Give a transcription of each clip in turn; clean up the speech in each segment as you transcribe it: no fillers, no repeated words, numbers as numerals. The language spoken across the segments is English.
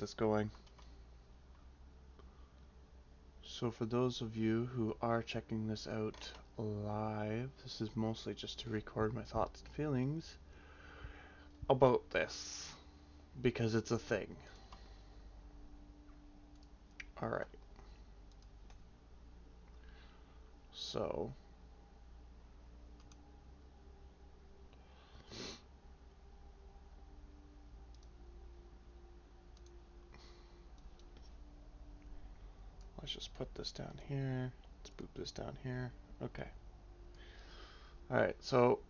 this going. So for those of you who are checking this out live, this is mostly just to record my thoughts and feelings about this, because it's a thing. Alright. So let's just put this down here. Let's boot this down here. Okay. Alright, so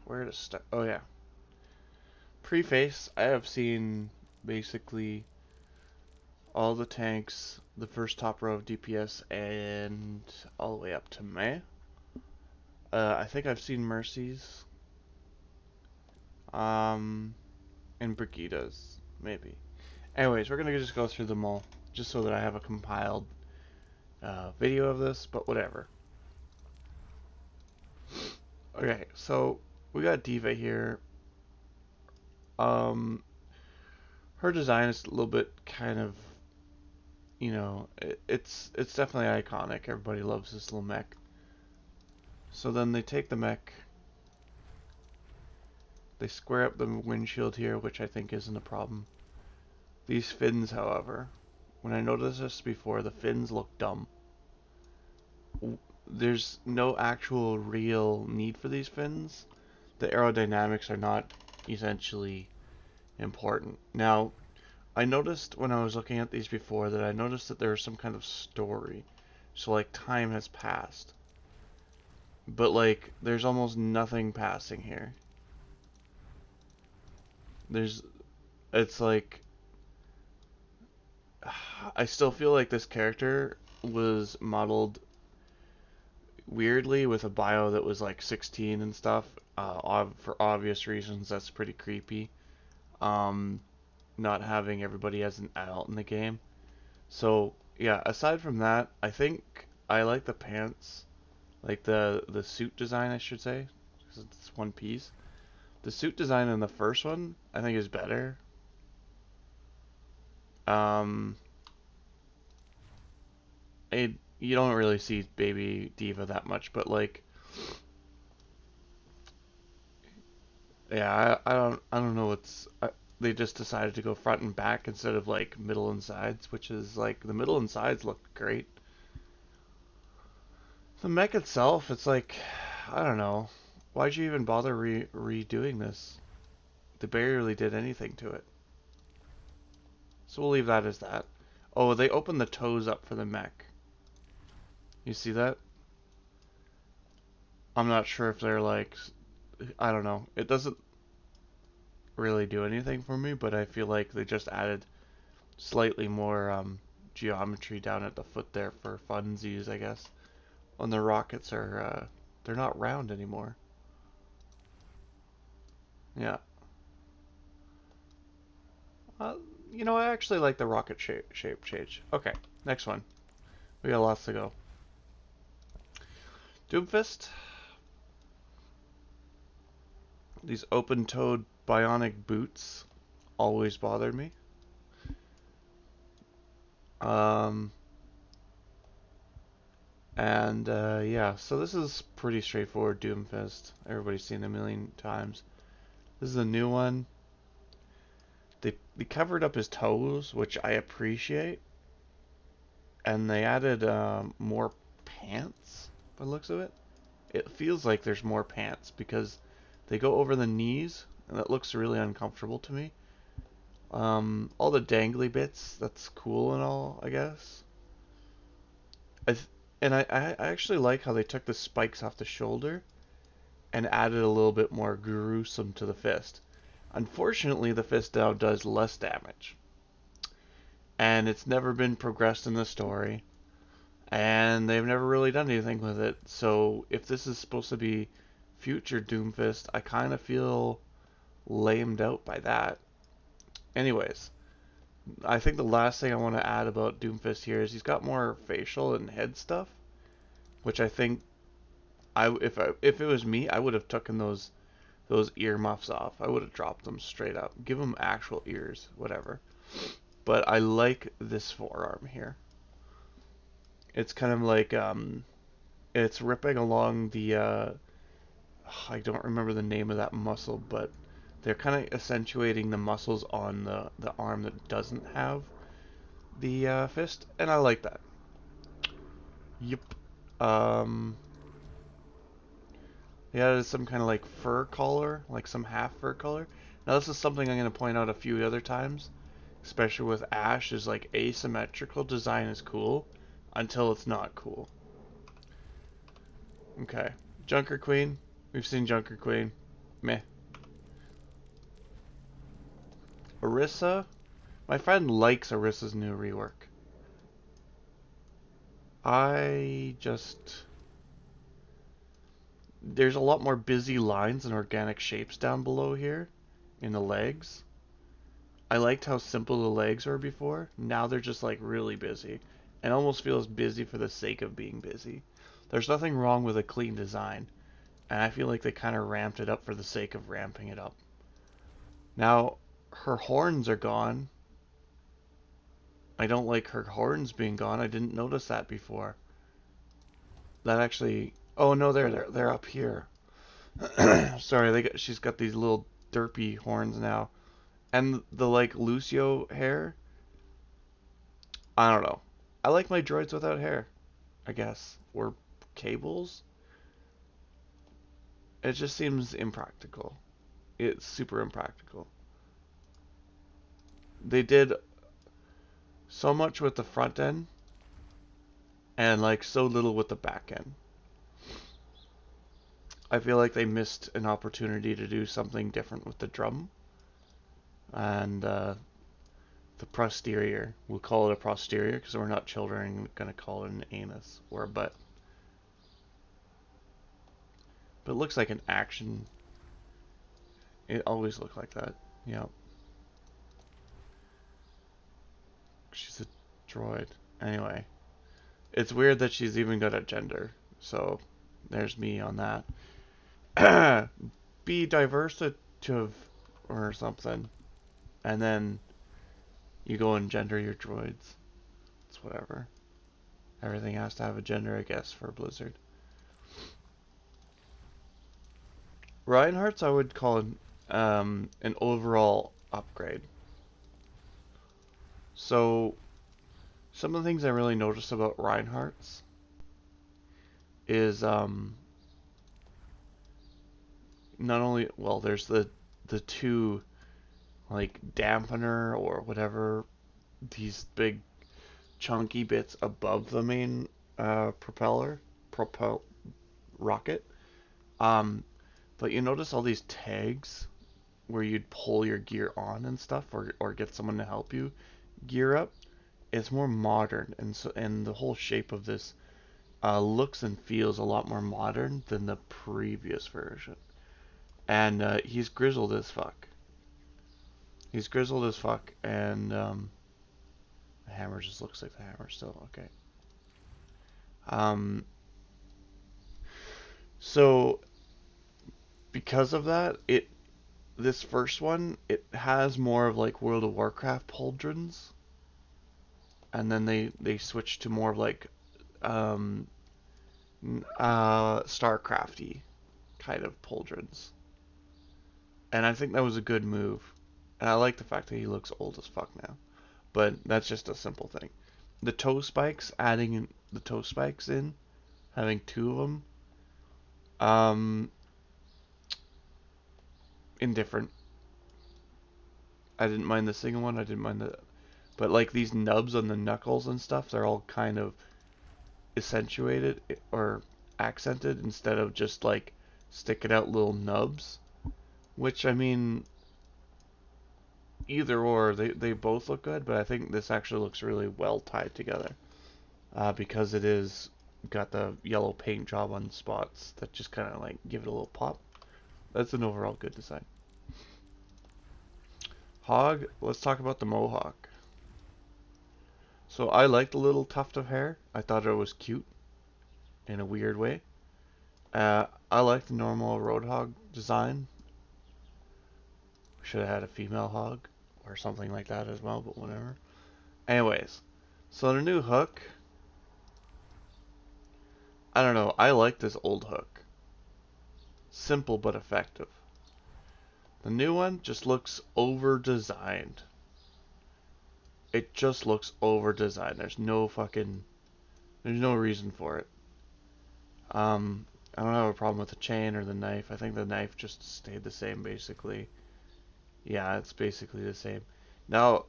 where to start? Oh yeah. Preface, I have seen basically all the tanks, the first top row of DPS, and all the way up to Mei. I think I've seen Mercies. And Brigidas, maybe. Anyways, we're gonna just go through them all, just so that I have a compiled video of this, but whatever. Okay, so we got D.Va here. Her design is a little bit kind of, you know, it's definitely iconic. Everybody loves this little mech. So then they take the mech, they square up the windshield here, which I think isn't a problem. These fins, however, when I noticed this before, the fins look dumb. There's no actual real need for these fins. The aerodynamics are not essentially important. Now, I noticed when I was looking at these before that I noticed that there was some kind of story. So like time has passed. But like there's almost nothing passing here. It's like I still feel like this character was modeled weirdly with a bio that was like 16 and stuff. For obvious reasons, that's pretty creepy. Um, Not having everybody as an adult in the game. So yeah, aside from that, I think I like the pants, like the suit design, I should say, because it's one piece. The suit design in the first one, I think, is better. Um, you don't really see Baby D.Va that much, but like, yeah, I don't know what's. They just decided to go front and back instead of like middle and sides, which is like the middle and sides look great. The mech itself, it's like, I don't know. Why'd you even bother redoing this? They barely did anything to it. So we'll leave that as that. Oh, they opened the toes up for the mech. You see that? I'm not sure if they're like, I don't know. It doesn't really do anything for me, but I feel like they just added slightly more geometry down at the foot there for funsies, I guess. When the rockets are, they're not round anymore. Yeah. Uh, I actually like the rocket shape change. Okay, next one. We got lots to go. Doomfist. These open-toed bionic boots always bothered me. Um, and yeah, so this is pretty straightforward Doomfist. Everybody's seen it a million times. This is a new one. They covered up his toes, which I appreciate, and they added more pants by the looks of it. It feels like there's more pants because they go over the knees, and that looks really uncomfortable to me. All the dangly bits, that's cool and all, I guess. I th and I actually like how they took the spikes off the shoulder and added a little bit more gruesome to the fist. Unfortunately, the fist now does less damage, and it's never been progressed in the story, and they've never really done anything with it. So if this is supposed to be future Doomfist, I kind of feel lamed out by that. Anyways, I think the last thing I want to add about Doomfist here is he's got more facial and head stuff, which I think if it was me, I would have taken those ear muffs off. I would have dropped them straight up. Give them actual ears, whatever. But I like this forearm here. It's kind of like it's ripping along the I don't remember the name of that muscle, but they're kind of accentuating the muscles on the arm that doesn't have the fist, and I like that. Yep. Um, yeah, it's some kind of like fur collar, like some half fur collar. Now this is something I'm going to point out a few other times, especially with Ash, is like asymmetrical design is cool until it's not cool. Okay. Junker Queen. We've seen Junker Queen. Meh. Orisa. My friend likes Orisa's new rework. I just... There's a lot more busy lines and organic shapes down below here in the legs. I liked how simple the legs were before. Now they're just like really busy. And almost feels busy for the sake of being busy. There's nothing wrong with a clean design. And I feel like they kind of ramped it up for the sake of ramping it up. Now, her horns are gone. I don't like her horns being gone. I didn't notice that before. That actually... Oh no, they're up here. Sorry, she's got these little derpy horns now. And the like Lucio hair, I don't know. I like my droids without hair, I guess. Or cables. It just seems impractical. It's super impractical. They did so much with the front end and like so little with the back end. I feel like they missed an opportunity to do something different with the drum and the posterior. We'll call it a posterior because we're not children. We're gonna call it an anus or a butt. But it looks like an action. It always looked like that. Yep. She's a droid. Anyway, it's weird that she's even got a gender. So there's me on that. Be diversitive or something, and then you go and gender your droids. It's whatever. Everything has to have a gender, I guess, for Blizzard. Reinhardt's I would call an overall upgrade. So some of the things I really noticed about Reinhardt's is not only, well, there's the two like dampener or whatever, these big chunky bits above the main propel rocket. Um, but you notice all these tags where you'd pull your gear on and stuff, or get someone to help you gear up. It's more modern, and the whole shape of this looks and feels a lot more modern than the previous version. And he's grizzled as fuck. He's grizzled as fuck, and the hammer just looks like the hammer still. Okay. Um, so because of that, this first one it has more of like World of Warcraft pauldrons, and then they switched to more of like um, Starcrafty kind of pauldrons, and I think that was a good move. And I like the fact that he looks old as fuck now, but that's just a simple thing. The toe spikes, adding the toe spikes in, having two of them, um, indifferent. I didn't mind the single one. I didn't mind but like these nubs on the knuckles and stuff, they're all kind of accentuated or accented instead of just like sticking out little nubs. Which I mean, either or, they both look good, but I think this actually looks really well tied together because it is got the yellow paint job on spots that just kind of like give it a little pop. That's an overall good design. Hog, let's talk about the mohawk. So I liked the little tuft of hair. I thought it was cute in a weird way. I like the normal Roadhog design. Should have had a female hog or something like that as well, but whatever. Anyways, so the new hook, I don't know, I like this old hook. Simple but effective. The new one just looks over-designed. It just looks over-designed. There's no reason for it. I don't have a problem with the chain or the knife. I think the knife just stayed the same basically. Yeah, it's basically the same. Now,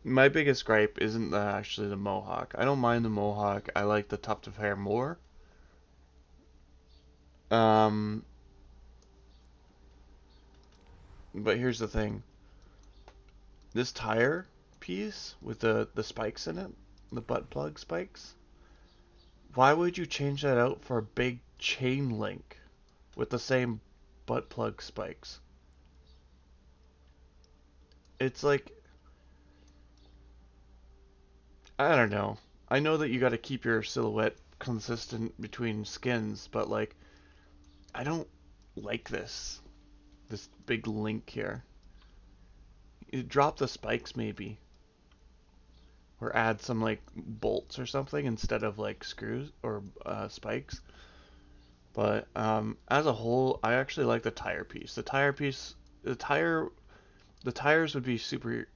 my biggest gripe isn't actually the mohawk. I don't mind the mohawk. I like the tuft of hair more. Um, but here's the thing. This tire piece with the spikes in it, the butt plug spikes, why would you change that out for a big chain link with the same butt plug spikes? It's like, I don't know. I know that you got to keep your silhouette consistent between skins, but like, I don't like this big link here. You drop the spikes maybe, or add some like bolts or something instead of like screws or spikes. But as a whole, I actually like the tire piece. The tires would be super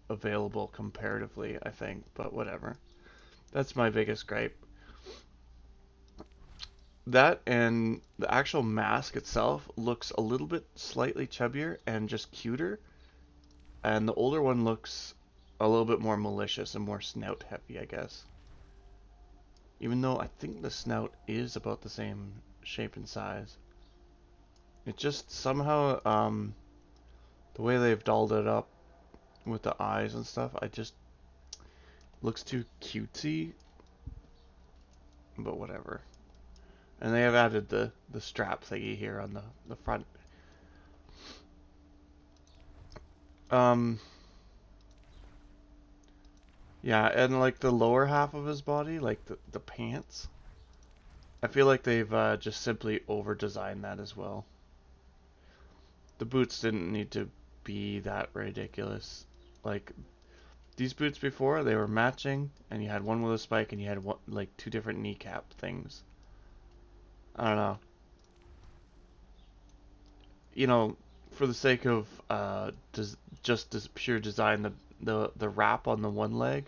available comparatively, I think. But whatever. That's my biggest gripe. That and the actual mask itself looks a little bit slightly chubbier and just cuter. And the older one looks a little bit more malicious and more snout heavy, I guess. Even though I think the snout is about the same shape and size. It just somehow, the way they've dolled it up with the eyes and stuff, I just looks too cutesy. But whatever. And they have added the strap thingy here on the front. Um, yeah, and like the lower half of his body, like the pants, I feel like they've just simply over-designed that as well. The boots didn't need to be that ridiculous. Like these boots before, they were matching, and you had one with a spike, and you had one, like two different kneecap things. I don't know. You know, for the sake of just pure design, the wrap on the one leg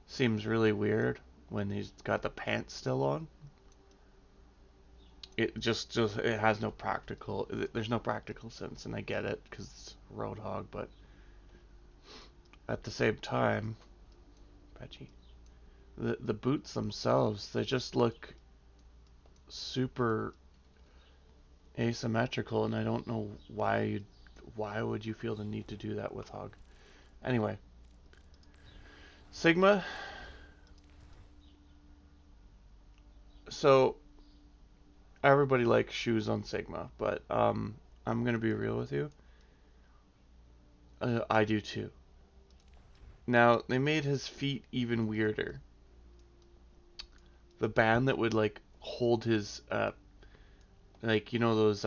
seems really weird when he's got the pants still on. It just it has no practical. There's no practical sense, and I get it because it's Roadhog, but at the same time, Reggie, the boots themselves, they just look super asymmetrical, and I don't know why would you feel the need to do that with Hog. Anyway, Sigma. So everybody likes shoes on Sigma, but I'm gonna be real with you. I do too. Now they made his feet even weirder. The band that would like hold his like you know those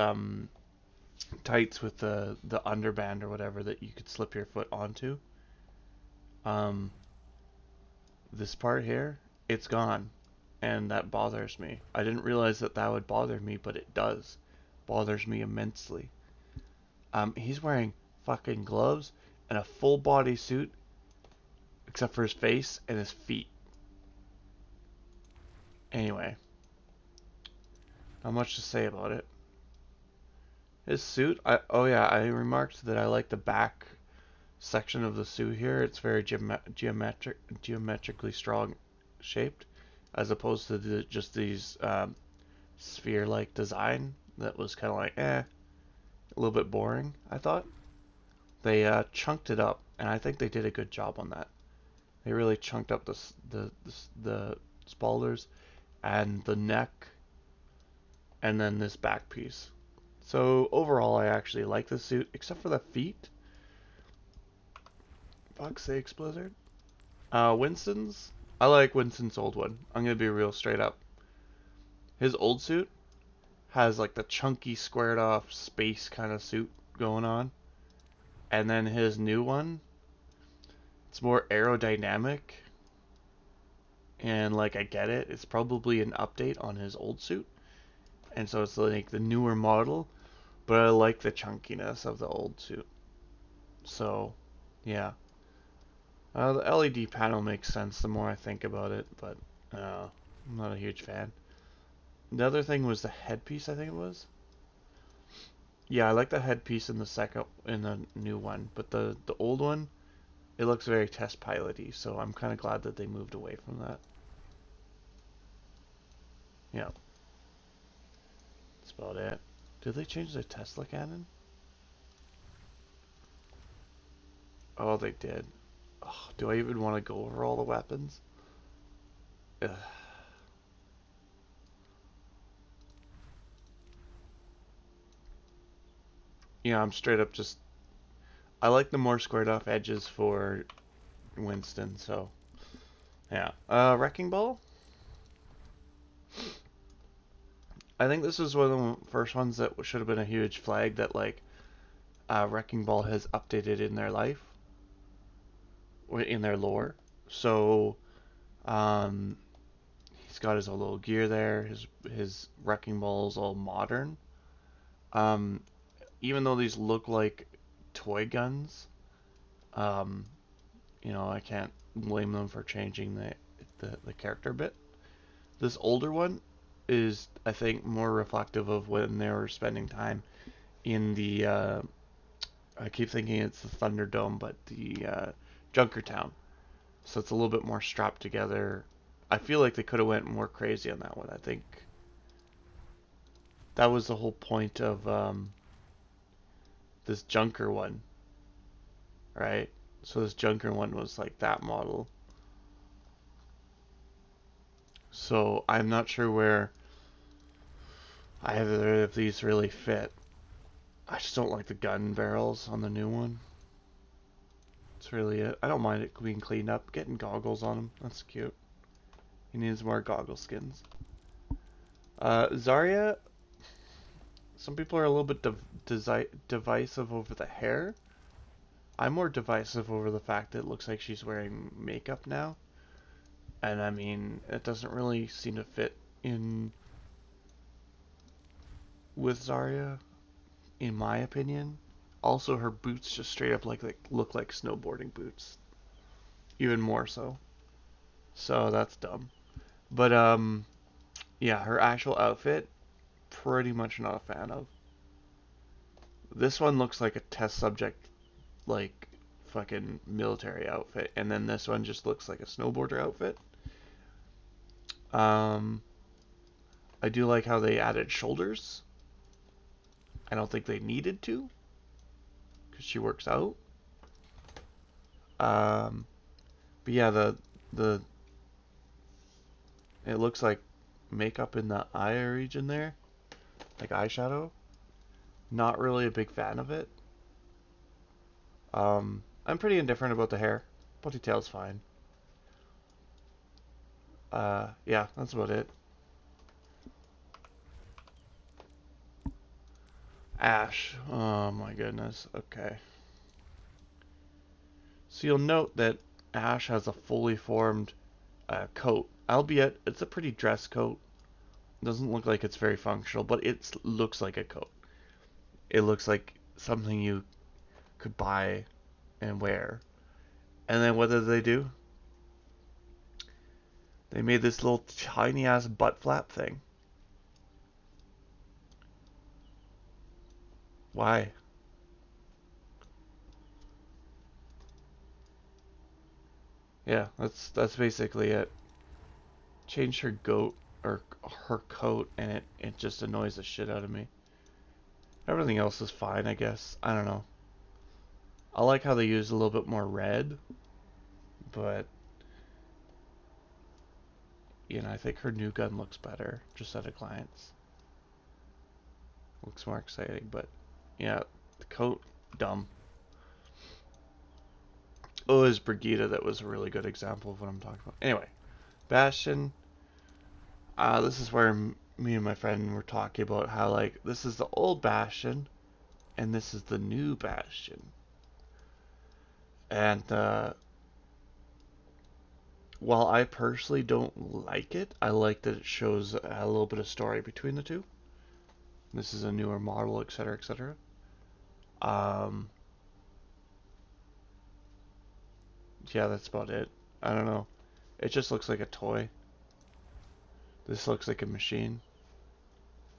tights with the underband or whatever that you could slip your foot onto. Um, this part here, it's gone, and that bothers me. I didn't realize that that would bother me, but it does. Bothers me immensely. He's wearing fucking gloves and a full body suit, except for his face and his feet. Anyway, not much to say about it. His suit, oh yeah, I remarked that I like the back section of the suit here. It's very geometrically strong shaped, as opposed to just these sphere-like design that was kind of like a little bit boring. I thought they chunked it up, and I think they did a good job on that. They really chunked up the spalders and the neck, and then this back piece. So overall, I actually like the suit, except for the feet. Fuck's sakes, Blizzard. Winston's. I like Winston's old one. I'm gonna be real straight up. His old suit has like the chunky, squared off space kind of suit going on. And then his new one, it's more aerodynamic. And like I get it, it's probably an update on his old suit. And so it's like the newer model, but I like the chunkiness of the old suit. So, yeah. The LED panel makes sense the more I think about it, but I'm not a huge fan. The other thing was the headpiece, I think it was. Yeah, I like the headpiece in the new one, but the old one, it looks very test piloty, so I'm kind of glad that they moved away from that. Yeah, that's about it. Did they change the Tesla cannon? Oh, they did. Oh, do I even want to go over all the weapons? Ugh. Yeah, I'm straight up just. I like the more squared off edges for Winston, so. Yeah. Wrecking Ball? I think this is one of the first ones that should have been a huge flag that, like, Wrecking Ball has updated in their life, or in their lore. So, um, he's got his own little gear there. His Wrecking Ball's all modern. Um, Even though these look like toy guns, um, I can't blame them for changing the character bit. This older one is, I think, more reflective of when they were spending time in the. I keep thinking it's the Thunderdome, but the Junkertown. So it's a little bit more strapped together. I feel like they could have went more crazy on that one. I think that was the whole point of this Junker one, right? So this Junker one was like that model. So I'm not sure where either of these really fit. I just don't like the gun barrels on the new one. That's really it. I don't mind it being cleaned up. Getting goggles on him. That's cute. He needs more goggle skins. Zarya, some people are a little bit divisive over the hair. I'm more divisive over the fact that it looks like she's wearing makeup now. And I mean, it doesn't really seem to fit in with Zarya, in my opinion. Also, her boots just straight up look like snowboarding boots, even more so. So that's dumb. But yeah, her actual outfit, pretty much not a fan of. This one looks like a test subject, like fucking military outfit, and then this one just looks like a snowboarder outfit. Um, I do like how they added shoulders. I don't think they needed to, because she works out. Um, but yeah, the it looks like makeup in the eye region there, like eyeshadow. Not really a big fan of it. I'm pretty indifferent about the hair. Ponytail's fine. Yeah, that's about it. Ash. Oh my goodness. Okay. So you'll note that Ash has a fully formed coat, albeit it's a pretty dress coat. Doesn't look like it's very functional, but it looks like a coat. It looks like something you could buy and wear. And then what did they do? They made this little tiny ass butt flap thing. Why? Yeah, that's basically it. Change her goat or her coat, and it just annoys the shit out of me. Everything else is fine, I guess. I don't know. I like how they use a little bit more red, but I think her new gun looks better just at a glance. Looks more exciting, but yeah, the coat, dumb. Oh, it was Brigida that was a really good example of what I'm talking about. Anyway, Bastion. This is where me and my friend were talking about how like this is the old Bastion, and this is the new Bastion. And while I personally don't like it, I like that it shows a little bit of story between the two. This is a newer model, etc., etc. Um, yeah, that's about it. I don't know. It just looks like a toy. This looks like a machine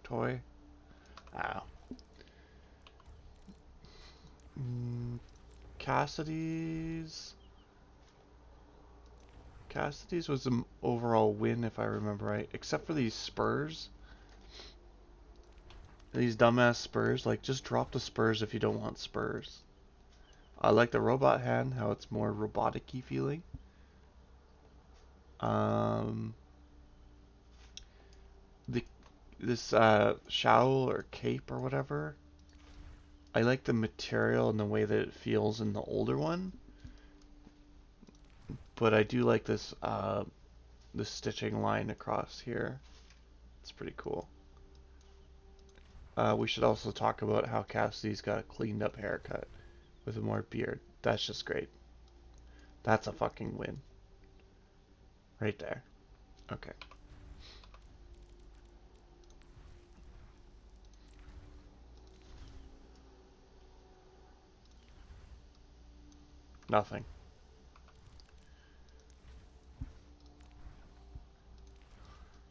toy. Ah. Mm, Cassidy's. Cassidy's was an overall win, if I remember right, except for these spurs. These dumbass spurs. Like, just drop the spurs if you don't want spurs. I like the robot hand, how it's more robotic-y feeling. Um, the this shawl or cape or whatever. I like the material and the way that it feels in the older one, but I do like this stitching line across here. It's pretty cool. We should also talk about how Cassidy's got a cleaned up haircut with more beard. That's just great. That's a fucking win. Right there. Okay. Nothing.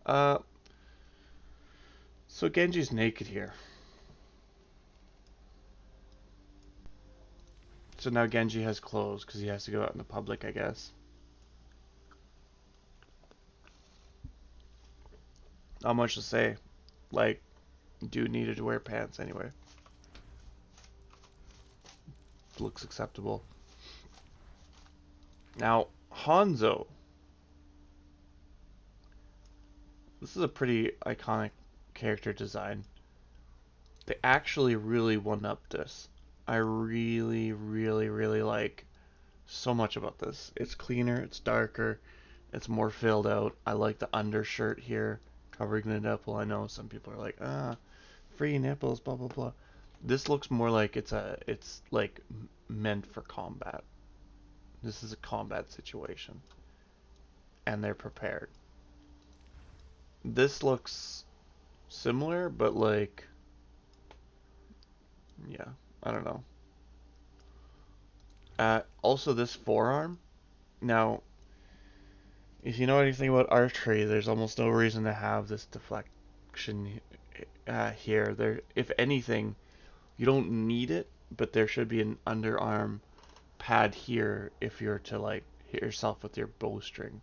Uh, so Genji's naked here. So now Genji has clothes because he has to go out in the public, I guess. Not much to say. Like, dude needed to wear pants anyway. Looks acceptable. Now, Hanzo. This is a pretty iconic character design. They actually really one-upped this. I really, really, really like so much about this. It's cleaner, it's darker, it's more filled out. I like the undershirt here covering the nipple. I know some people are like, free nipples, blah blah blah. This looks more like it's like meant for combat. This is a combat situation, and they're prepared. This looks similar, but like, yeah, I don't know. Also, this forearm. Now, if you know anything about archery, there's almost no reason to have this deflection here. There, if anything, you don't need it, but there should be an underarm pad here if you're to like hit yourself with your bowstring.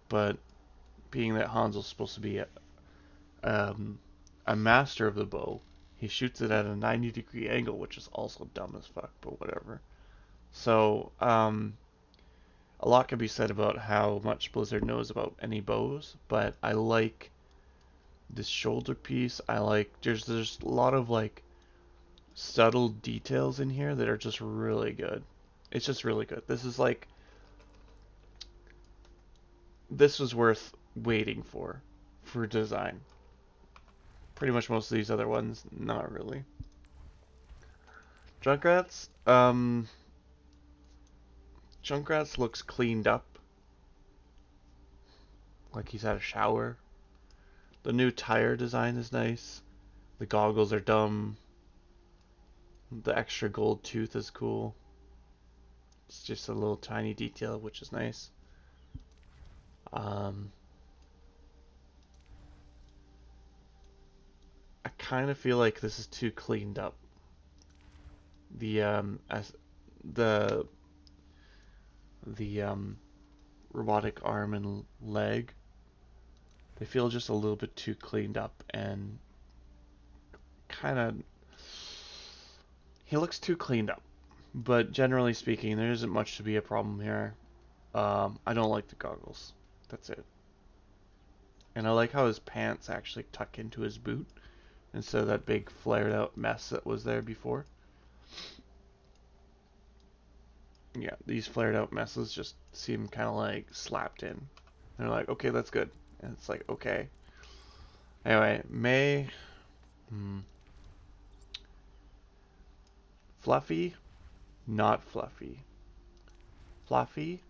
But being that Hanzo's supposed to be a master of the bow, he shoots it at a 90-degree angle, which is also dumb as fuck, but whatever. So, a lot can be said about how much Blizzard knows about any bows, but I like this shoulder piece. I like there's a lot of like subtle details in here that are just really good. It's just really good. This was worth waiting for design. Pretty much most of these other ones, not really. Junkrat's, Junkrat's looks cleaned up, like he's had a shower. The new tire design is nice. The goggles are dumb. The extra gold tooth is cool. It's just a little tiny detail, which is nice. Um, I kind of feel like this is too cleaned up. As the the robotic arm and leg, they feel just a little bit too cleaned up and kind of. He looks too cleaned up. But generally speaking, there isn't much to be a problem here. I don't like the goggles. That's it. And I like how his pants actually tuck into his boot instead of that big flared out mess that was there before. Yeah, these flared out messes just seem kind of like slapped in. They're like, okay, that's good. And it's like, okay. Anyway, Mei. Hmm, fluffy? Not fluffy. Fluffy?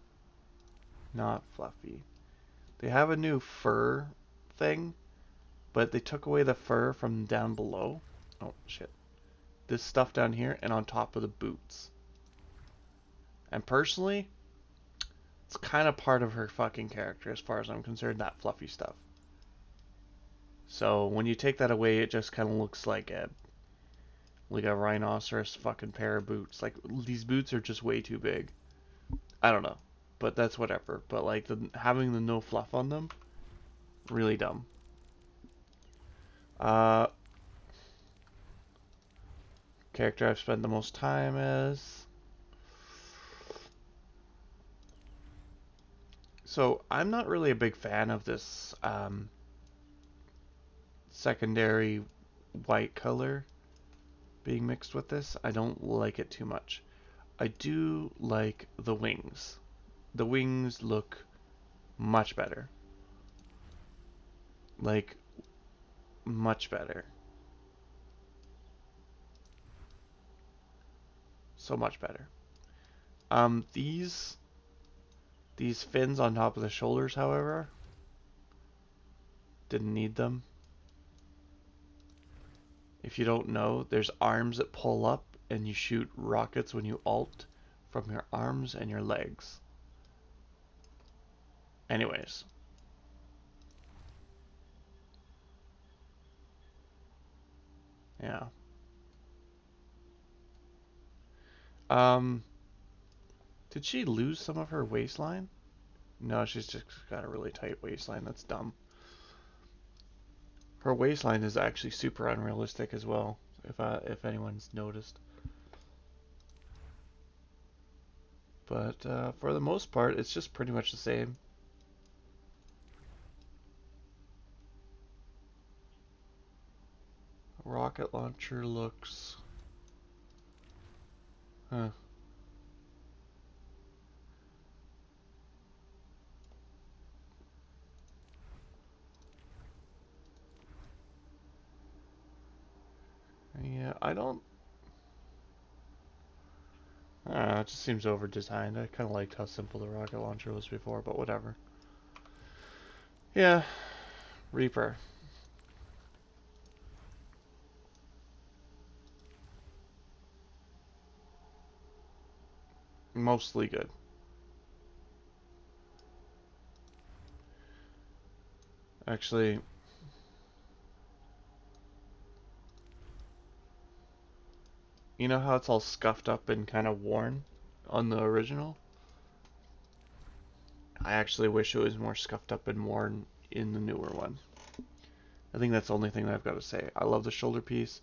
Not Fluffy. They have a new fur thing, but they took away the fur from down below. Oh, shit. This stuff down here and on top of the boots. And personally, it's kind of part of her fucking character as far as I'm concerned, that fluffy stuff. So when you take that away, it just kind of looks like a rhinoceros fucking pair of boots. Like, these boots are just way too big. I don't know, but that's whatever. But like having the no fluff on them, really dumb. Character I've spent the most time as. So I'm not really a big fan of this secondary white color being mixed with this. I don't like it too much. I do like the wings. The wings look much better. Like, much better. So much better. These fins on top of the shoulders, however, didn't need them. If you don't know, there's arms that pull up and you shoot rockets when you ult from your arms and your legs. Anyways. Yeah. Did she lose some of her waistline? No, she's just got a really tight waistline. That's dumb. Her waistline is actually super unrealistic as well, if anyone's noticed. But for the most part, it's just pretty much the same. Rocket launcher looks... Huh. Yeah, I don't... it just seems over-designed. I kind of liked how simple the rocket launcher was before, but whatever. Yeah, Reaper. Mostly good. Actually, you know how it's all scuffed up and kind of worn on the original? I actually wish it was more scuffed up and worn in the newer one. I think that's the only thing that I've got to say. I love the shoulder piece.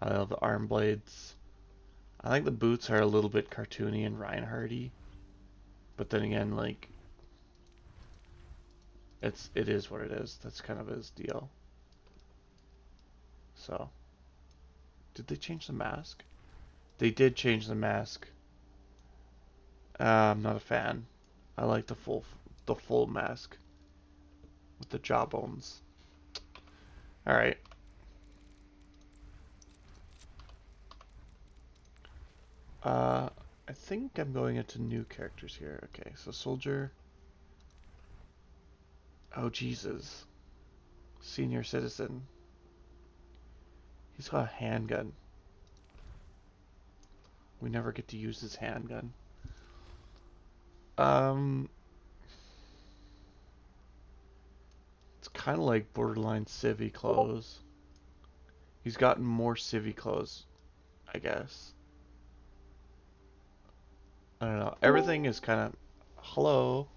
I love the arm blades. I think the boots are a little bit cartoony and Reinhardt-y. But then again, like, it is what it is. That's kind of his deal. So, did they change the mask? They did change the mask. I'm not a fan. I like the full mask with the jawbones. All right. I think I'm going into new characters here. Okay, so soldier. Oh Jesus. Senior citizen. He's got a handgun. We never get to use his handgun. It's kind of like borderline civvy clothes. He's gotten more civvy clothes, I guess. I don't know. Everything is kind of... Hello.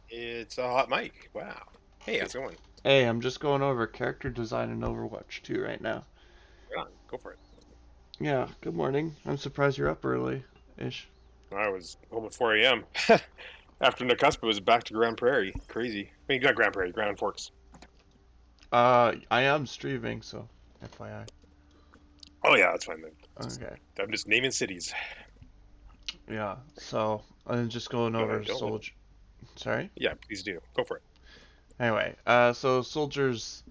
It's a hot mic. Wow. Hey, how's it going? Hey, I'm just going over character design in Overwatch 2 right now. Right on. Go for it. Yeah, good morning. I'm surprised you're up early-ish. I was home at 4 a.m. After Nakuspa was back to Grand Prairie. Crazy. I mean, not Grand Prairie, Grand Forks. I am streaming, so FYI. Oh, yeah, that's fine then. Okay. I'm just naming cities. Yeah, so I'm just going over Soldier. Sorry? Yeah, please do. Go for it. Anyway, so Soldier's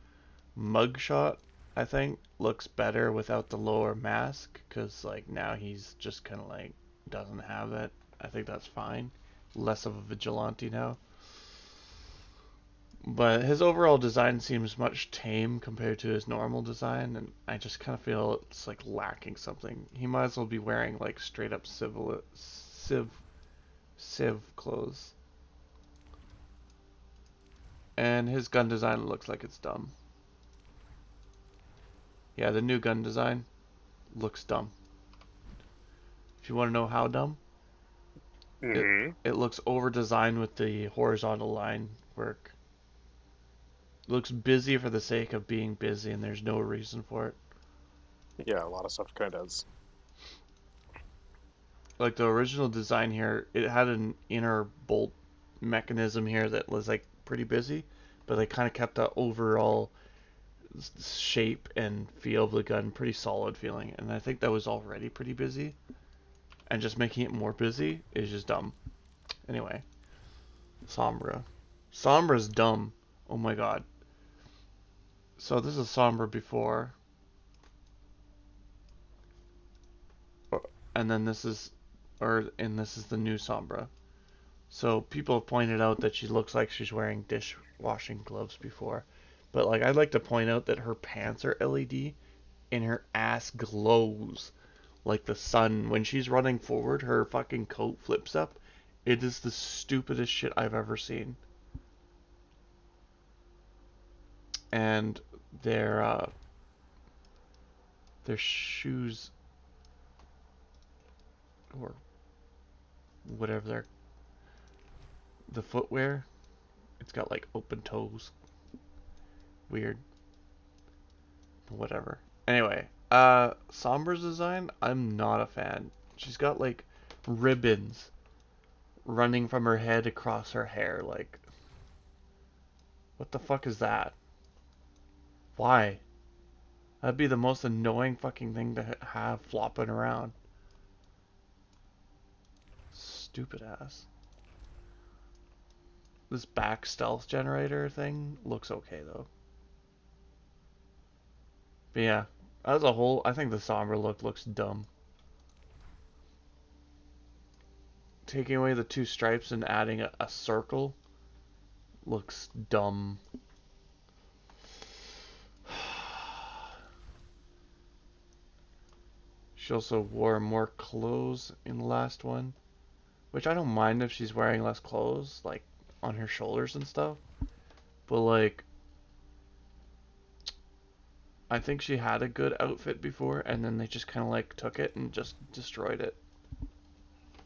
mugshot, I think, looks better without the lower mask, because, like, now he's just kind of, like, doesn't have it. I think that's fine. less of a vigilante now. But his overall design seems much tame compared to his normal design, and I just kind of feel it's like lacking something. He might as well be wearing like straight up civ clothes. And his gun design looks like it's dumb. Yeah, the new gun design looks dumb. If you want to know how dumb, it Mm-hmm. it looks over designed with the horizontal line work. It looks busy for the sake of being busy, and there's no reason for it. Yeah, a lot of stuff kind of does. Like the original design here, it had an inner bolt mechanism here that was like pretty busy, but they kind of kept the overall shape and feel of the gun pretty solid feeling, and I think that was already pretty busy, and just making it more busy is just dumb. Anyway, Sombra. Sombra's dumb. Oh my god. So this is Sombra before, and then this is, and this is the new Sombra. So people have pointed out that she looks like she's wearing dishwashing gloves before. But like I'd like to point out that her pants are LED and her ass glows like the sun. When she's running forward, her fucking coat flips up. It is the stupidest shit I've ever seen. And their shoes or whatever the footwear, it's got like open toes. Weird. Whatever. Anyway, Sombra's design, I'm not a fan. She's got like ribbons running from her head across her hair. Like, what the fuck is that? Why? That'd be the most annoying fucking thing to have flopping around. Stupid ass. This back stealth generator thing looks okay though. But yeah, as a whole, I think the Sombra look looks dumb. Taking away the two stripes and adding a circle looks dumb. She also wore more clothes in the last one, which I don't mind if she's wearing less clothes, like on her shoulders and stuff. But like, I think she had a good outfit before, and then they just kind of like took it and just destroyed it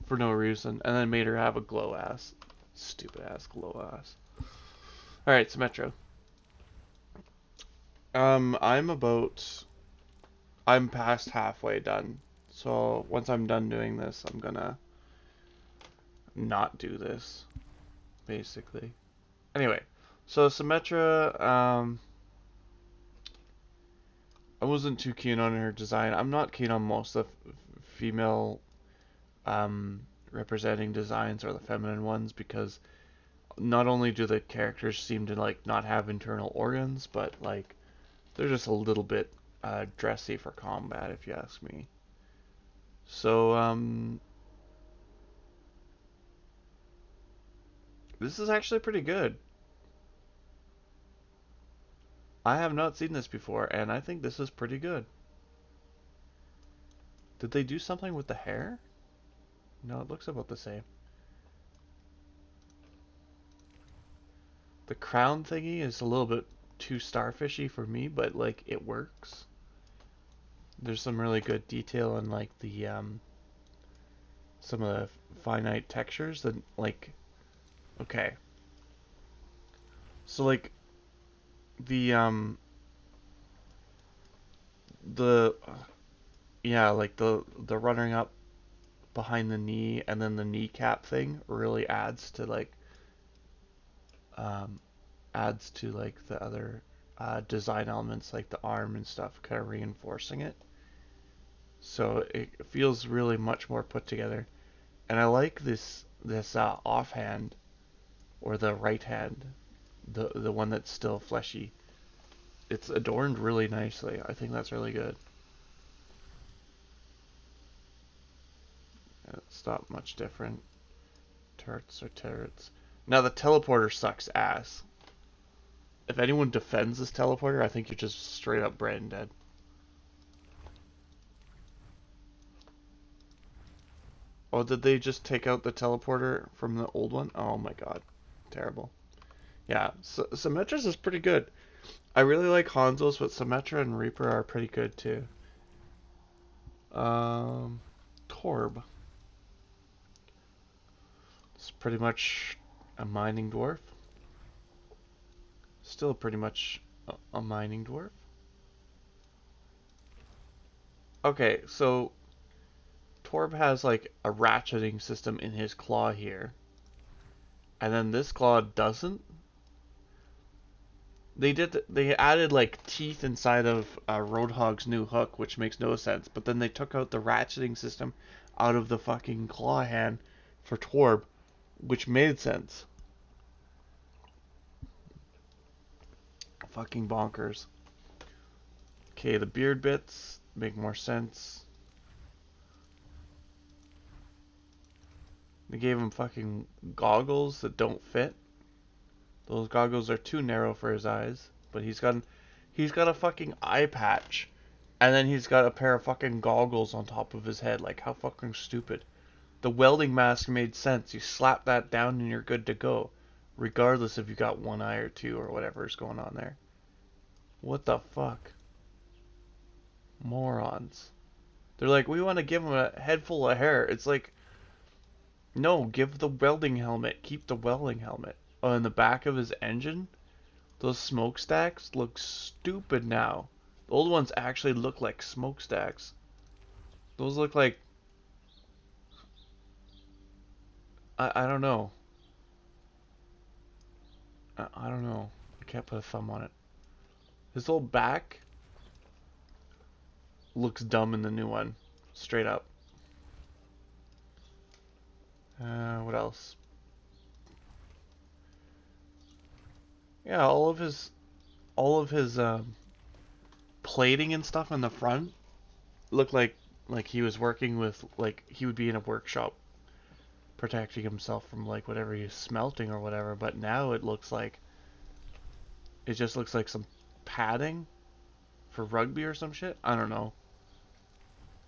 for no reason, and then made her have a glow ass, stupid ass glow ass. All right, Symmetra. I'm past halfway done. So once I'm done doing this, I'm gonna not do this, basically. Anyway, so Symmetra, I wasn't too keen on her design. I'm not keen on most of the female representing designs or the feminine ones because not only do the characters seem to like not have internal organs, but like they're just a little bit dressy for combat, if you ask me. So this is actually pretty good. I have not seen this before, and I think this is pretty good. Did they do something with the hair? No, it looks about the same. The crown thingy is a little bit too starfishy for me, but like it works. There's some really good detail in like the some of the finite textures that like okay. So like the the yeah, like the running up behind the knee and then the kneecap thing really um adds to like the other design elements like the arm and stuff, kind of reinforcing it. So it feels really much more put together. And I like this offhand or the right hand, the one that's still fleshy. It's adorned really nicely. I think that's really good. It's not much different. Turrets or turrets. Now the teleporter sucks ass. If anyone defends this teleporter, I think you're just straight up brain dead. Oh, did they just take out the teleporter from the old one? Oh my god. Terrible. Yeah, so Symmetra's is pretty good. I really like Hanzo's, but Symmetra and Reaper are pretty good too. Torb. It's pretty much a mining dwarf. Still pretty much a mining dwarf. Okay, so Torb has like a ratcheting system in his claw here. And then this claw doesn't. They added like teeth inside of Roadhog's new hook, which makes no sense. But then they took out the ratcheting system out of the fucking claw hand for Torb, which made sense. Fucking bonkers. Okay, the beard bits make more sense. They gave him fucking goggles that don't fit. Those goggles are too narrow for his eyes. But he's got a fucking eye patch. And then he's got a pair of fucking goggles on top of his head. Like, how fucking stupid. The welding mask made sense. You slap that down and you're good to go. Regardless if you got one eye or two or whatever's going on there. What the fuck? Morons. They're like, we want to give him a head full of hair. It's like, no, give the welding helmet. Keep the welding helmet. Oh, in the back of his engine, those smokestacks look stupid now. The old ones actually look like smokestacks. Those look like... I don't know. I don't know. I can't put a thumb on it. His whole back looks dumb in the new one. Straight up. What else? Yeah, all of his plating and stuff in the front looked like he was working with, like he would be in a workshop protecting himself from like whatever he's smelting or whatever, but now it just looks like some padding for rugby or some shit. I don't know.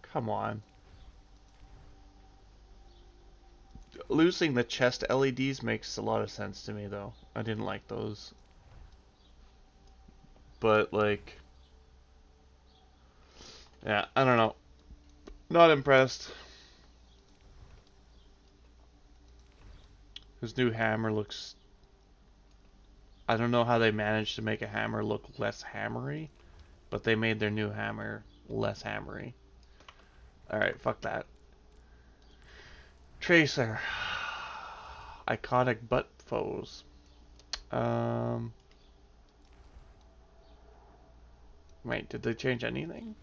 Come on. Losing the chest LEDs makes a lot of sense to me though. I didn't like those. But like, yeah, I don't know. Not impressed. His new hammer looks... I don't know how they managed to make a hammer look less hammery, but they made their new hammer less hammery. Alright, fuck that. Tracer. Iconic butt foes. Wait, did they change anything?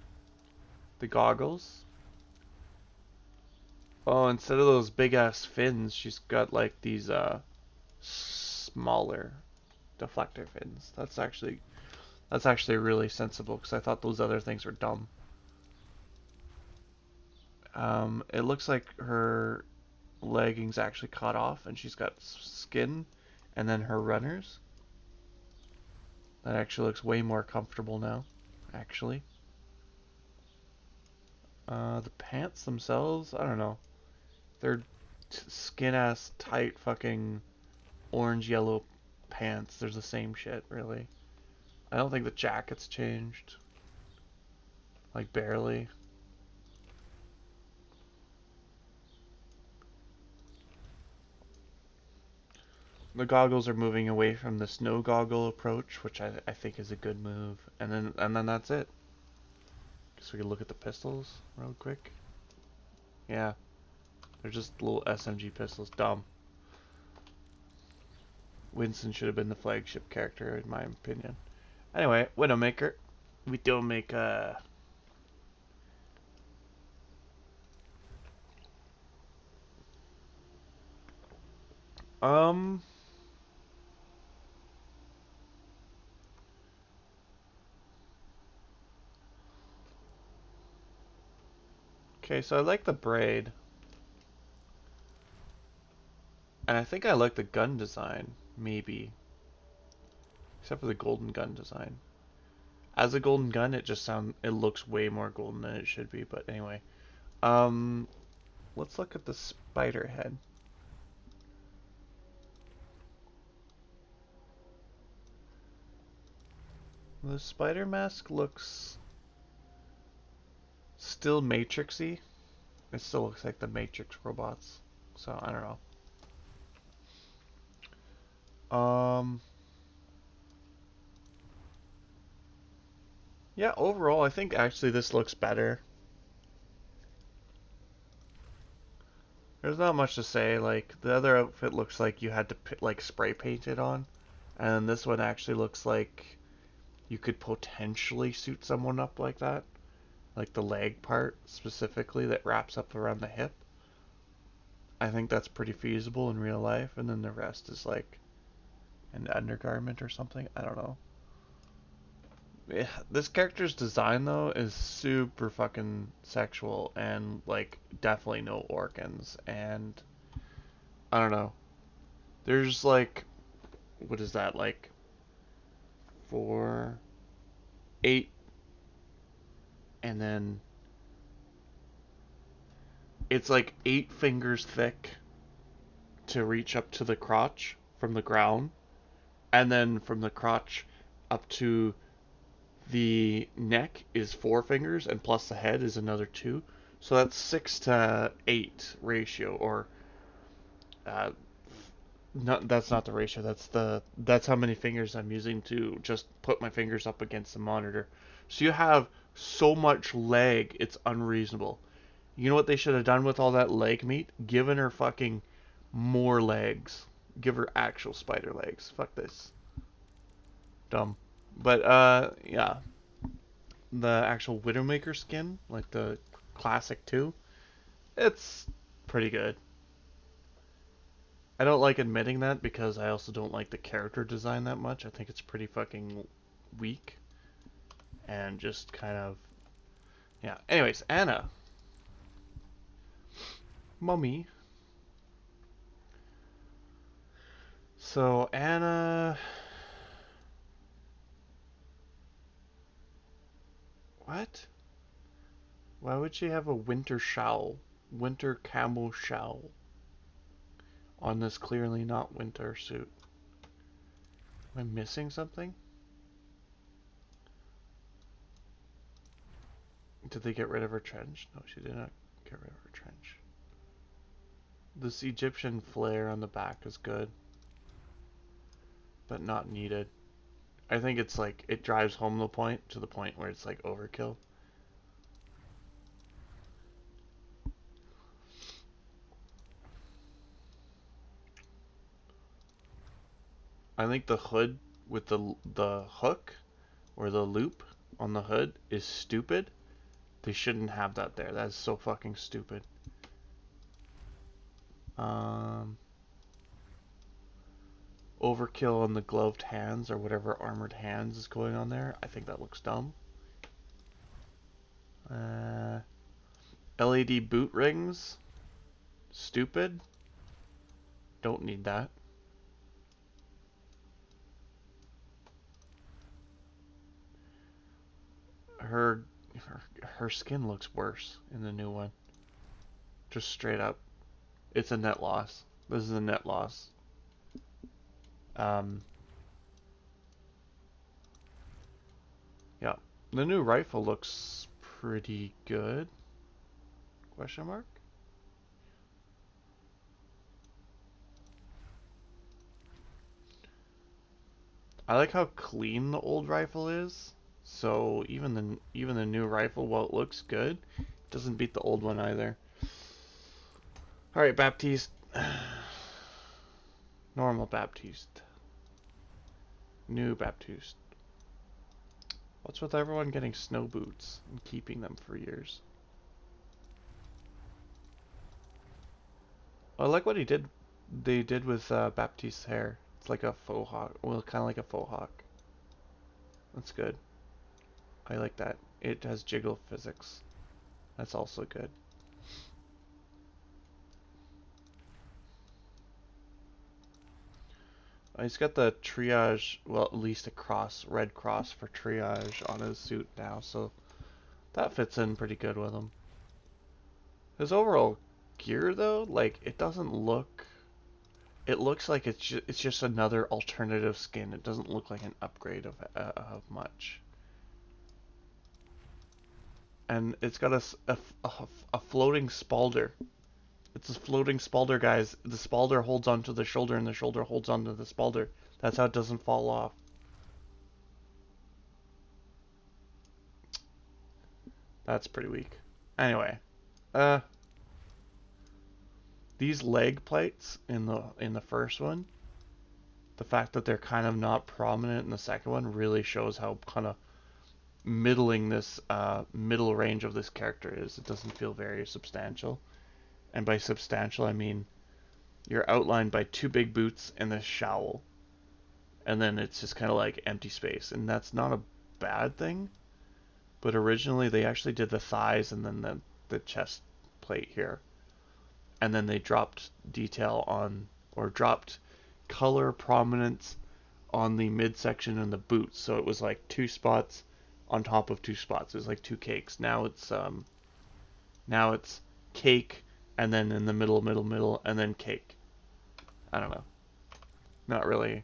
The goggles? Oh, instead of those big ass fins, she's got like these smaller deflector fins. That's actually really sensible because I thought those other things were dumb. It looks like her leggings actually cut off and she's got skin, and then her runners. That actually looks way more comfortable now, actually. The pants themselves, I don't know. They're skin ass tight fucking orange yellow pants. There's the same shit, really. I don't think the jacket's changed. Like, barely. The goggles are moving away from the snow goggle approach, which I think is a good move. And then that's it. Guess we can look at the pistols real quick. Yeah. They're just little SMG pistols. Dumb. Winston should have been the flagship character, in my opinion. Anyway, Widowmaker. We don't make Um. Okay, so I like the braid. And I think I like the gun design, maybe. Except for the golden gun design. As a golden gun, it looks way more golden than it should be, but anyway. Um, let's look at the spider head. The spider mask looks still Matrixy. It still looks like the Matrix robots. So, I don't know. Yeah, overall, I think actually this looks better. There's not much to say. Like, the other outfit looks like you had to like spray paint it on. And this one actually looks like you could potentially suit someone up like that. Like the leg part specifically that wraps up around the hip. I think that's pretty feasible in real life. And then the rest is like an undergarment or something. I don't know. Yeah, this character's design though is super fucking sexual and like definitely no organs and I don't know. There's like what is that like 4, 8, and then it's like 8 fingers thick to reach up to the crotch from the ground, and then from the crotch up to the neck is 4 fingers, and plus the head is another 2. So that's 6 to 8 ratio, or uh, that's not the ratio. That's how many fingers I'm using to just put my fingers up against the monitor. So you have so much leg, it's unreasonable. You know what they should have done with all that leg meat? Given her fucking more legs. Give her actual spider legs. Fuck this. Dumb. But yeah, the actual Widowmaker skin, like the classic 2, it's pretty good. I don't like admitting that because I also don't like the character design that much. I think it's pretty fucking weak and just kind of yeah. Anyways, Anna, mummy. So Anna, what? Why would she have a winter shawl, winter camo shawl, on this clearly not winter suit? Am I missing something? Did they get rid of her trench? No, she did not get rid of her trench. This Egyptian flare on the back is good, but not needed. I think it's like, it drives home the point to the point where it's like overkill. I think the hood with the hook or the loop on the hood is stupid. They shouldn't have that there. That is so fucking stupid. Overkill on the gloved hands or whatever armored hands is going on there. I think that looks dumb. LED boot rings. Stupid. Don't need that. Her, her skin looks worse in the new one. Just straight up. It's a net loss. This is a net loss. Yeah. The new rifle looks pretty good. Question mark? I like how clean the old rifle is. So even the new rifle, while it looks good, doesn't beat the old one either. All right, Baptiste. Normal Baptiste. New Baptiste. What's with everyone getting snow boots and keeping them for years? I like what they did with Baptiste's hair. It's like a faux hawk. Well, kind of like a faux hawk. That's good. I like that. It has jiggle physics. That's also good. He's got the triage, well, at least a cross, red cross for triage on his suit now, so that fits in pretty good with him. His overall gear, though, like, it doesn't look... It looks like it's just another alternative skin. It doesn't look like an upgrade of much. And it's got a floating spalder. It's a floating spalder, guys. The spalder holds onto the shoulder, and the shoulder holds onto the spalder. That's how it doesn't fall off. That's pretty weak. Anyway, these leg plates in the first one, the fact that they're kind of not prominent in the second one really shows how kind of middling this middle range of this character is. It doesn't feel very substantial. And by substantial, I mean you're outlined by two big boots and this shovel. And then it's just kind of like empty space. And that's not a bad thing. But originally they actually did the thighs and then the chest plate here. And then they dropped detail on, or dropped color prominence on the midsection and the boots. So it was like two spots on top of two spots. It was like two cakes. Now it's cake, and then in the middle, and then cake. I don't know. Not really.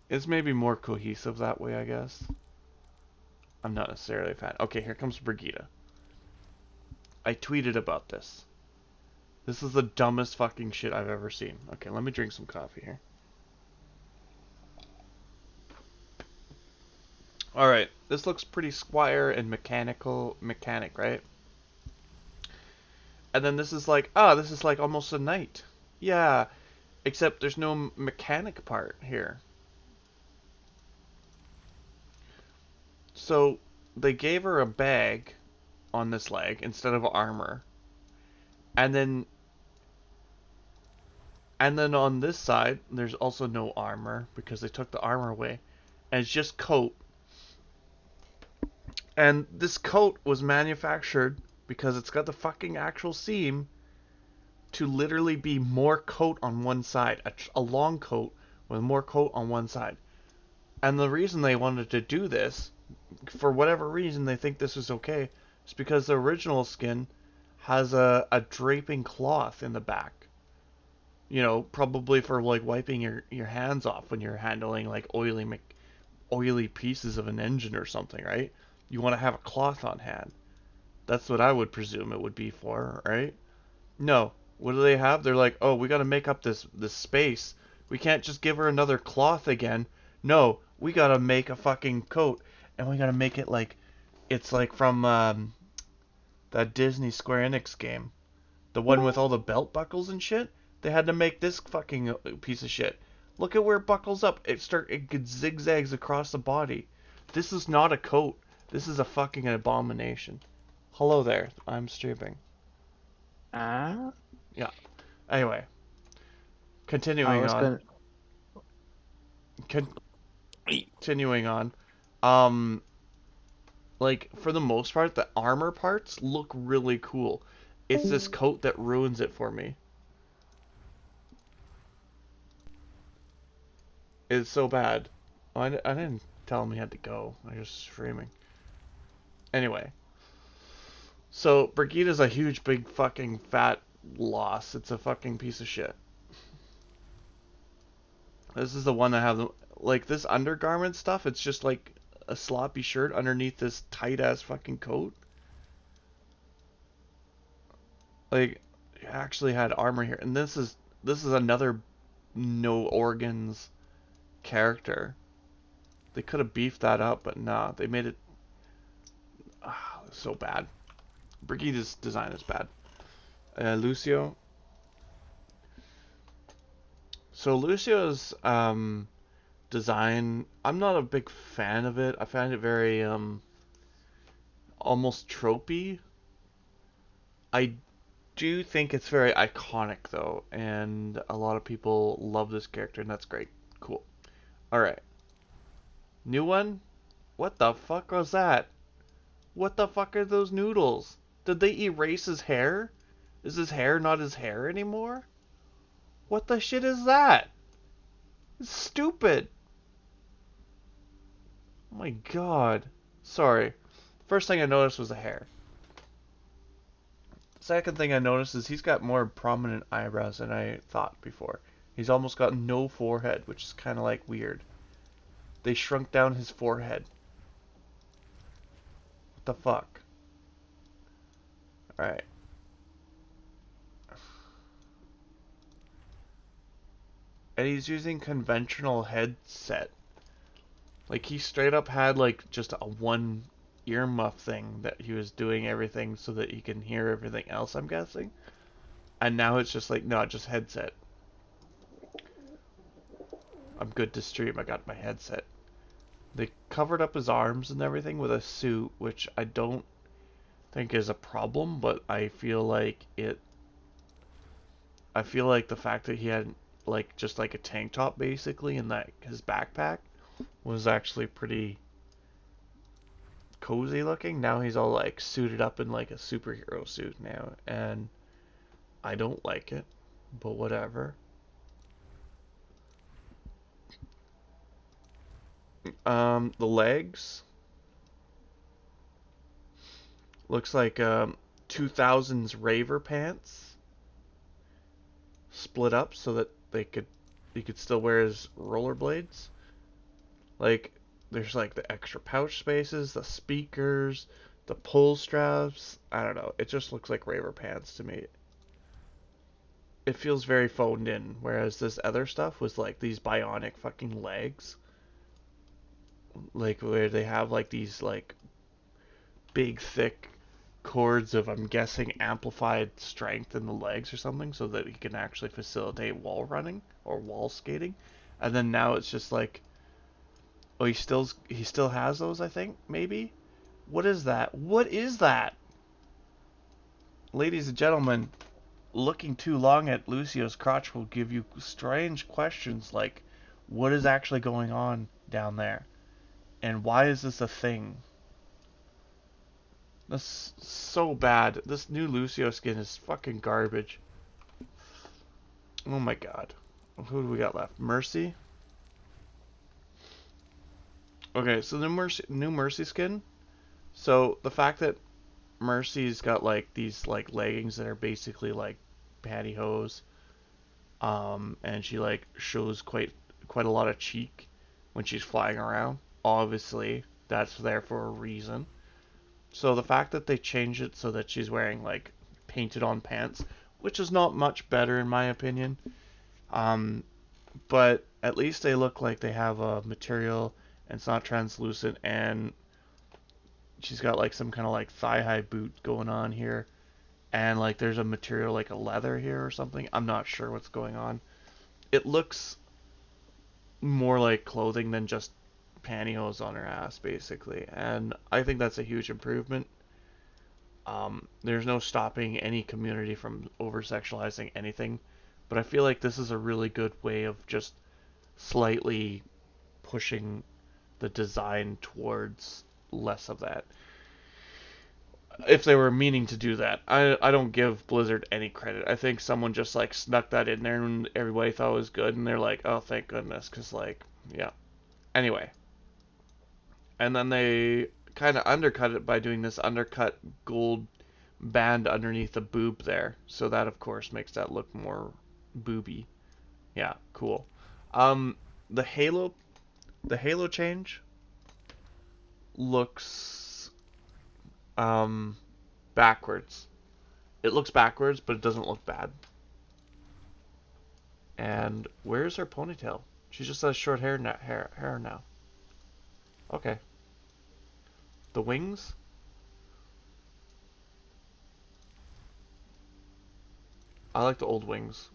It's maybe more cohesive that way, I guess. I'm not necessarily a fan. Okay, here comes Brigitte. I tweeted about this. This is the dumbest fucking shit I've ever seen. Okay, let me drink some coffee here. Alright, this looks pretty squire and mechanic, right? And then this is like, this is like almost a knight. Yeah, except there's no mechanic part here. So, they gave her a bag on this leg instead of armor. And then on this side, there's also no armor because they took the armor away. And it's just coat. And this coat was manufactured because it's got the fucking actual seam to literally be more coat on one side. A long coat with more coat on one side. And the reason they wanted to do this, for whatever reason they think this is okay, is because the original skin has a draping cloth in the back. You know, probably for like wiping your hands off when you're handling like oily pieces of an engine or something, right? You want to have a cloth on hand. That's what I would presume it would be for, right? No. What do they have? They're like, oh, we got to make up this space. We can't just give her another cloth again. No, we got to make a fucking coat. And we got to make it like, it's like from that Disney Square Enix game. The one with all the belt buckles and shit. They had to make this fucking piece of shit. Look at where it buckles up. It zigzags across the body. This is not a coat. This is a fucking abomination. Hello there. I'm streaming. Yeah. Anyway. Continuing on. Continuing on. Like, for the most part, the armor parts look really cool. It's this coat that ruins it for me. It's so bad. I didn't tell him he had to go. I was just streaming. Anyway. So, Brigitte's a huge, big, fucking, fat loss. It's a fucking piece of shit. This is the one that have, like, this undergarment stuff. It's just, like, a sloppy shirt underneath this tight-ass fucking coat. Like, it actually had armor here. And this is another no organs character. They could have beefed that up, but nah, they made it so bad. Brigitte's design is bad. Lucio. So Lucio's design, I'm not a big fan of it. I find it very almost tropey. I do think it's very iconic though, and a lot of people love this character, and that's great. Cool. Alright. New one? What the fuck was that? What the fuck are those noodles? Did they erase his hair? Is his hair not his hair anymore? What the shit is that? It's stupid. Oh my god. Sorry. First thing I noticed was the hair. Second thing I noticed is he's got more prominent eyebrows than I thought before. He's almost got no forehead, which is kind of like weird. They shrunk down his forehead. What the fuck? Alright. And he's using conventional headset. Like he straight up had like just a one earmuff thing that he was doing everything so that he can hear everything else, I'm guessing. And now it's just like, no, just headset. I'm good to stream, I got my headset. They covered up his arms and everything with a suit, which I don't think is a problem, but I feel like the fact that he had like just like a tank top basically and that his backpack was actually pretty cozy looking. Now he's all like suited up in like a superhero suit now, and I don't like it, but whatever. The legs looks like 2000s raver pants split up so that he could still wear his rollerblades. Like there's like the extra pouch spaces, the speakers, the pull straps. I don't know. It just looks like raver pants to me. It feels very phoned in, whereas this other stuff was like these bionic fucking legs, like where they have like these like big thick cords of, I'm guessing, amplified strength in the legs or something so that he can actually facilitate wall running or wall skating. And then now it's just like, oh, he still has those, I think, maybe. What is that? What is that? Ladies and gentlemen, looking too long at Lucio's crotch will give you strange questions like, what is actually going on down there? And why is this a thing? That's so bad. This new Lucio skin is fucking garbage. Oh my god. Who do we got left? Mercy? Okay, so the new Mercy skin. So the fact that Mercy's got like these like leggings that are basically like pantyhose, and she like shows quite a lot of cheek when she's flying around. Obviously, that's there for a reason. So the fact that they changed it so that she's wearing like painted on pants, which is not much better in my opinion, um, but at least they look like they have a material and it's not translucent, and she's got like some kind of like thigh high boot going on here, and like there's a material like a leather here or something. I'm not sure what's going on. It looks more like clothing than just pantyhose on her ass basically, and I think that's a huge improvement. There's no stopping any community from over sexualizing anything, but I feel like this is a really good way of just slightly pushing the design towards less of that. If they were meaning to do that, I don't give Blizzard any credit. I think someone just like snuck that in there and everybody thought it was good, and they're like, oh, thank goodness, because like, yeah. Anyway, and then they kind of undercut it by doing this undercut gold band underneath the boob there. So that of course makes that look more booby. Yeah, cool. Um, the Halo change looks backwards. It looks backwards, but it doesn't look bad. And where's her ponytail? She just has short hair now. Hair now. Okay. The wings? I like the old wings.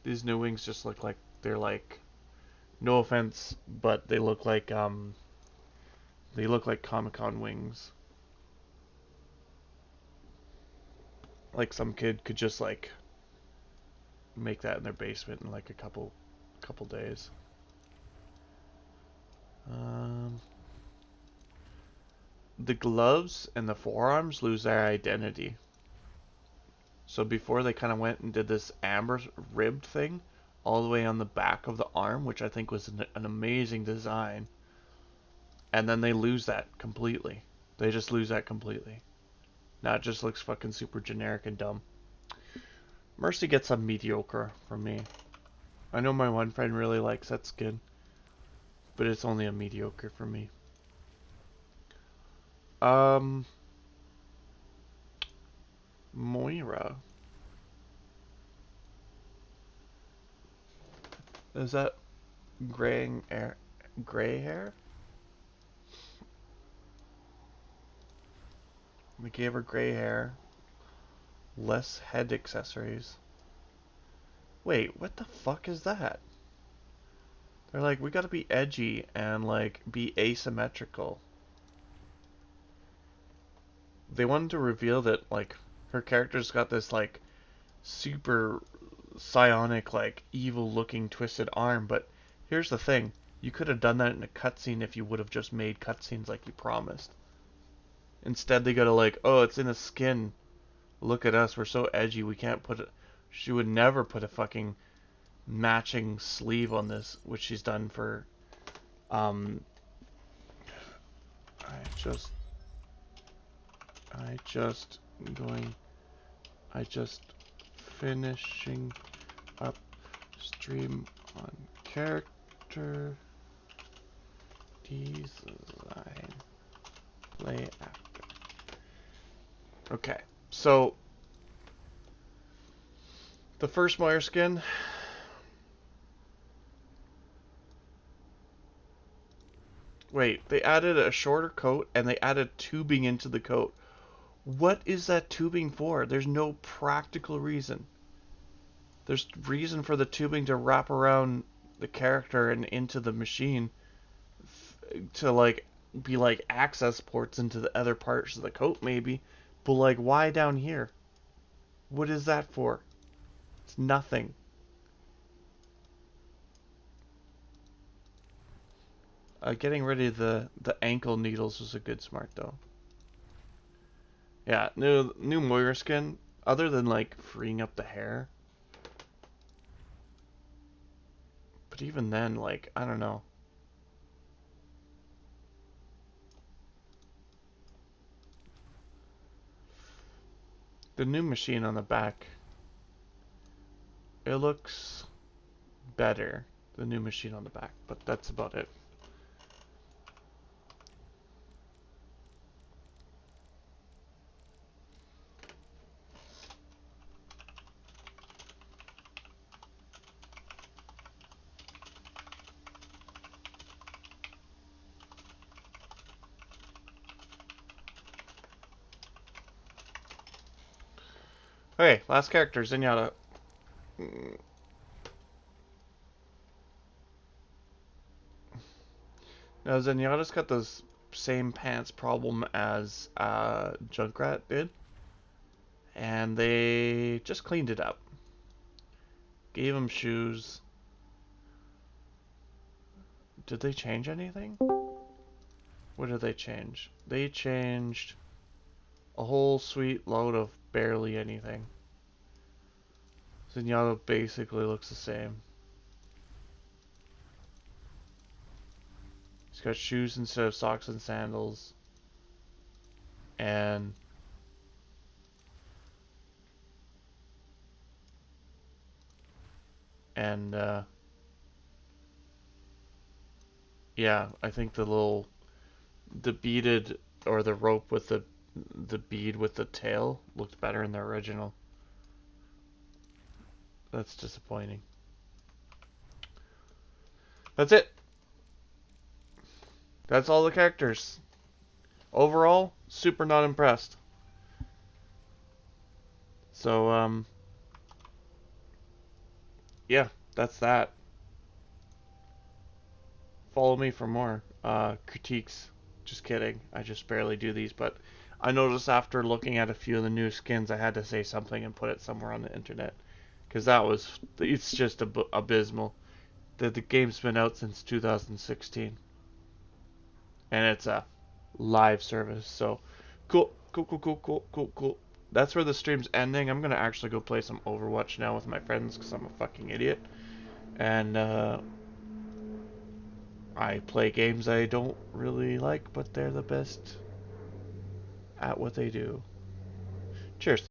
These new wings just look like they're like, no offense, but they look like Comic-Con wings. Like some kid could just like make that in their basement in like a couple days. The gloves and the forearms lose their identity. So before they kind of went and did this amber ribbed thing, all the way on the back of the arm, which I think was an amazing design. And then they lose that completely. They just lose that completely. Now it just looks fucking super generic and dumb. Mercy gets a mediocre from me. I know my one friend really likes that skin, but it's only a mediocre for me. Moira. Is that gray hair? We gave her gray hair. Less head accessories. Wait, what the fuck is that? They're like, we gotta be edgy and like be asymmetrical. They wanted to reveal that like her character's got this like super psionic, like evil looking twisted arm, but here's the thing. You could have done that in a cutscene if you would have just made cutscenes like you promised. Instead they gotta like, oh, it's in a skin. Look at us, we're so edgy, we can't put it. She would never put a fucking matching sleeve on this, which she's done for, I just finishing up stream on character design play after. Okay, so the first Moira skin, wait, they added a shorter coat and they added tubing into the coat. What is that tubing for? There's no practical reason. There's reason for the tubing to wrap around the character and into the machine to like be like access ports into the other parts of the coat maybe, but like why down here? What is that for? It's nothing. Getting rid of the ankle needles was a good smart though. Yeah, new Moira skin, other than like freeing up the hair. But even then, like, I don't know. The new machine on the back, it looks better, the new machine on the back, but that's about it. Okay, last character, Zenyatta. Now, Zenyatta's got the same pants problem as Junkrat did. And they just cleaned it up. Gave him shoes. Did they change anything? What did they change? They changed a whole sweet load of barely anything. Zenyatta basically looks the same. He's got shoes instead of socks and sandals. And yeah, I think the beaded or the rope with the bead with the tail looked better in the original. That's disappointing. That's it. That's all the characters. Overall, super not impressed. So, yeah, that's that. Follow me for more critiques. Just kidding. I just barely do these, but I noticed after looking at a few of the new skins, I had to say something and put it somewhere on the internet. Because it's just abysmal. The game's been out since 2016. And it's a live service, so cool. That's where the stream's ending. I'm gonna actually go play some Overwatch now with my friends because I'm a fucking idiot. And I play games I don't really like, but they're the best at what they do. Cheers.